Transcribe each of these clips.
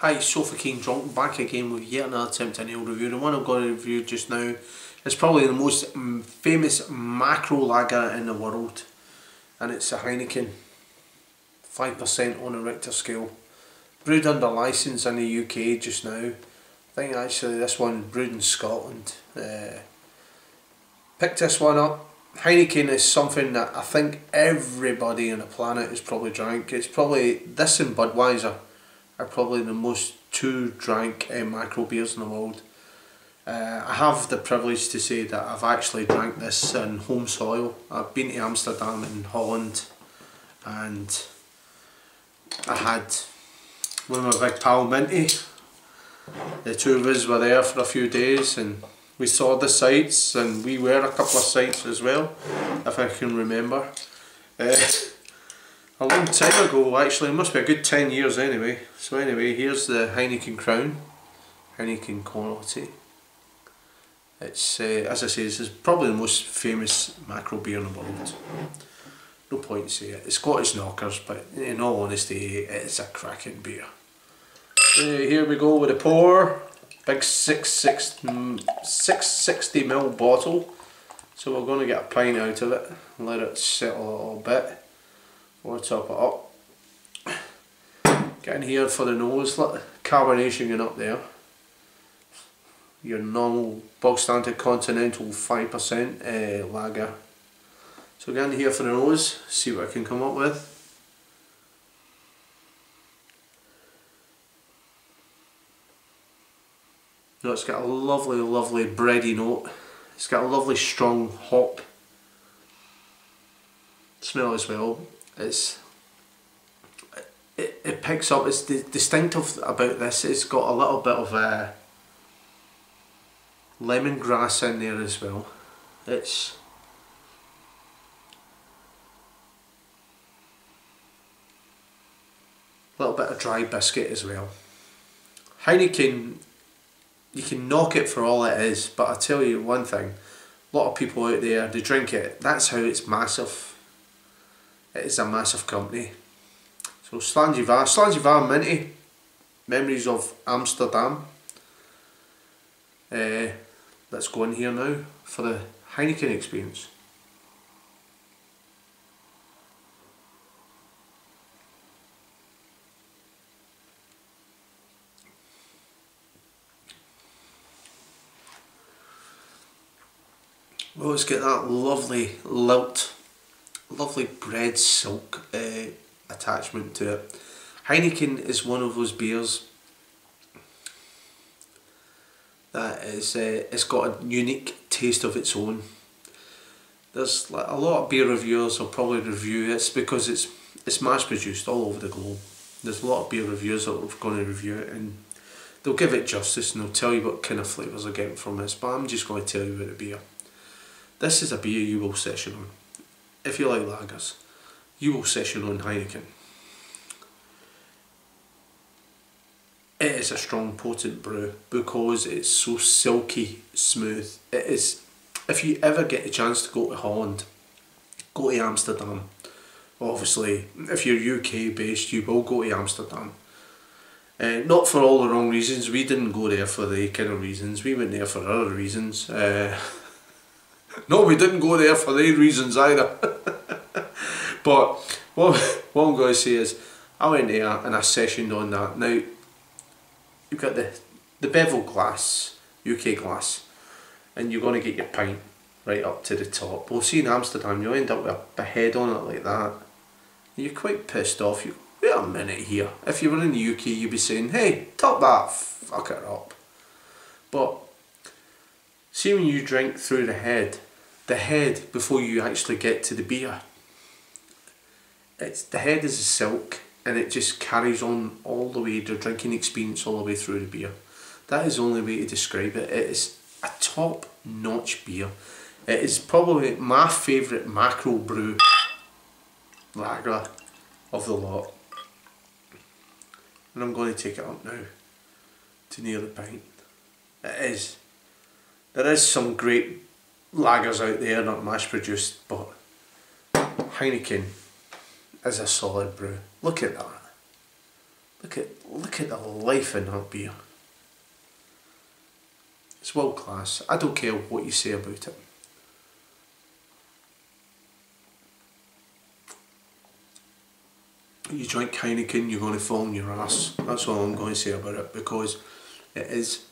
Hi, Sofa King Drunk back again with yet another attempt at an ale review. The one I'm going to review just now is probably the most famous macro lager in the world, and it's a Heineken 5% on a Richter scale. Brewed under licence in the UK just now. I think actually this one brewed in Scotland. Picked this one up. Heineken is something that I think everybody on the planet has probably drank. It's probably, this and Budweiser are probably the most drank macro beers in the world. I have the privilege to say that I've actually drank this in home soil. I've been to Amsterdam and Holland, and I had with my big pal Minty. The two of us were there for a few days and we saw the sights, and we were a couple of sights as well, if I can remember. A long time ago actually, it must be a good 10 years anyway. So anyway, here's the Heineken Crown, Heineken quality. It's, as I say, this is probably the most famous macro beer in the world. No point to say it. It's Scottish knockers, but in all honesty, it's a cracking beer. Here we go with a pour. Big 660ml bottle. So we're going to get a pint out of it and let it settle a little bit. We'll top it up. Get in here for the nose, let the carbonation get up there. Your normal bog standard continental 5% lager. So get in here for the nose, see what I can come up with. You know, it's got a lovely bready note. It's got a lovely strong hop smell as well. It picks up, it's distinctive about this, it's got a little bit of lemongrass in there as well. It's a little bit of dry biscuit as well. Heineken, you can knock it for all it is, but I tell you one thing, a lot of people out there, they drink it, that's how it's massive. It is a massive company. So Slanjivar Minty, memories of Amsterdam. Let's go in here now for the Heineken experience. Well, it's got that lovely lilt, lovely bread silk attachment to it. Heineken is one of those beers that is, it's got a unique taste of its own. There's like a lot of beer reviewers will probably review it because it's mass produced all over the globe. There's a lot of beer reviewers that are going to review it and they'll give it justice and they'll tell you what kind of flavours they're getting from this, but I'm just going to tell you about the beer. This is a beer you will session on. If you like lagers, you will session on Heineken. It is a strong, potent brew because it's so silky smooth. It is. If you ever get a chance to go to Holland, go to Amsterdam. Obviously, if you're UK based, you will go to Amsterdam. Not for all the wrong reasons. We didn't go there for the kind of reasons. We went there for other reasons. No, we didn't go there for the reasons either. But what I'm going to say is, I went there and I sessioned on that. Now, you've got the bevel glass, UK glass, and you're going to get your pint right up to the top. Well, see in Amsterdam, you'll end up with a head on it like that. And you're quite pissed off. You wait a minute here. If you were in the UK, you'd be saying, hey, top that fucker up. But see when you drink through the head before you actually get to the beer, the head is a silk and it just carries on all the way, the drinking experience all the way through the beer. That is the only way to describe it. It is a top notch beer. It is probably my favourite macro brew lager of the lot. And I'm going to take it up now to near the pint. It is. There is some great lagers out there, not mass produced, but Heineken is a solid brew. Look at that. Look at the life in that beer. It's world class. I don't care what you say about it. You drink Heineken, you're going to fall on your ass. That's all I'm going to say about it, because it is,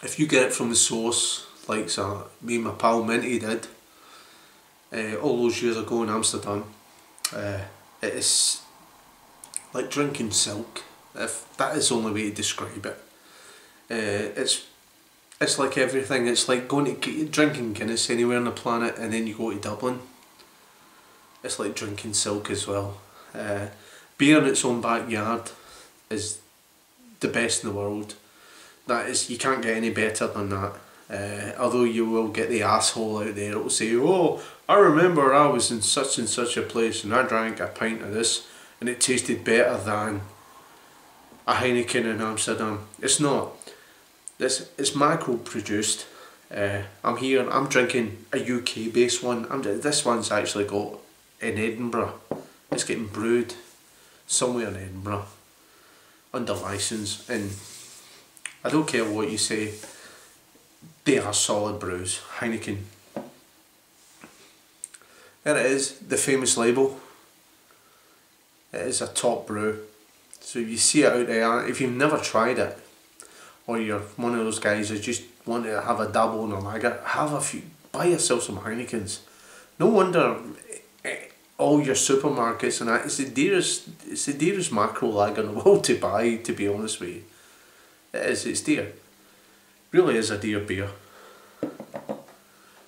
if you get it from the source, like me and my pal Minty did, all those years ago in Amsterdam, it is like drinking silk, if that is the only way to describe it. It's like everything. It's like drinking Guinness anywhere on the planet, and then you go to Dublin. It's like drinking silk as well. Beer in its own backyard is the best in the world. That is, you can't get any better than that. Although you will get the asshole out there that will say, oh, I remember I was in such and such a place and I drank a pint of this and it tasted better than a Heineken in Amsterdam. It's not. It's macro produced. I'm here, I'm drinking a UK based one. This one's actually got in Edinburgh. It's getting brewed somewhere in Edinburgh under licence, and I don't care what you say, they are solid brews. Heineken. There it is, the famous label. It is a top brew. So if you see it out there, if you've never tried it, or you're one of those guys that just want to have a dabble in a lager, have a few, buy yourself some Heinekens. No wonder all your supermarkets and that, it's the dearest macro lager in the world to buy, to be honest with you. It's dear. Really is a dear beer.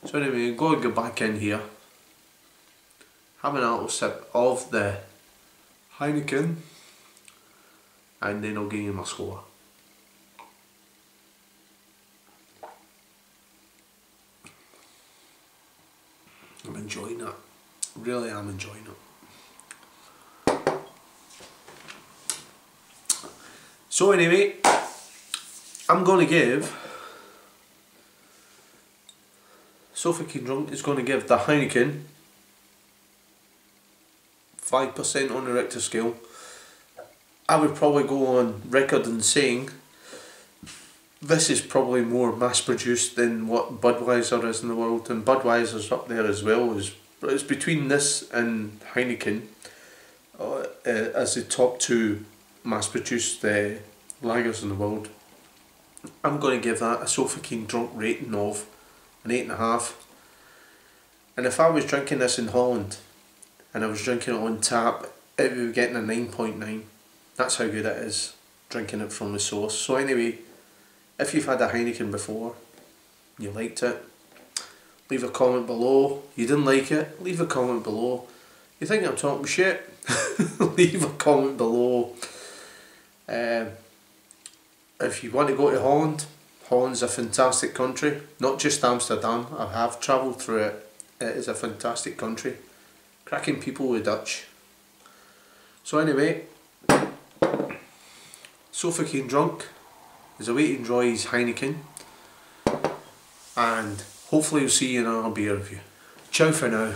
So anyway, I'm going to go back in here, having a little sip of the Heineken, and then I'll give you my score. I'm enjoying it. Really am enjoying it. So anyway, I'm going to give, So Fucking Drunk is going to give the Heineken 5% on the Richter scale. I would probably go on record in saying this is probably more mass produced than what Budweiser is in the world, and Budweiser's up there as well. It's between this and Heineken as the top two mass produced lagers in the world. I'm going to give that a So Fucking Drunk rating of an 8.5. And if I was drinking this in Holland and I was drinking it on tap, it would be getting a 9.9. That's how good it is, drinking it from the source. So anyway, if you've had a Heineken before, you liked it, leave a comment below. You didn't like it, leave a comment below. You think I'm talking shit? Leave a comment below. If you want to go to Holland, Holland's a fantastic country. Not just Amsterdam, I have travelled through it. It is a fantastic country. Cracking people with Dutch. So anyway, So Fucking Drunk is a way to enjoy his Heineken, and hopefully we'll see you in another beer review. Ciao for now.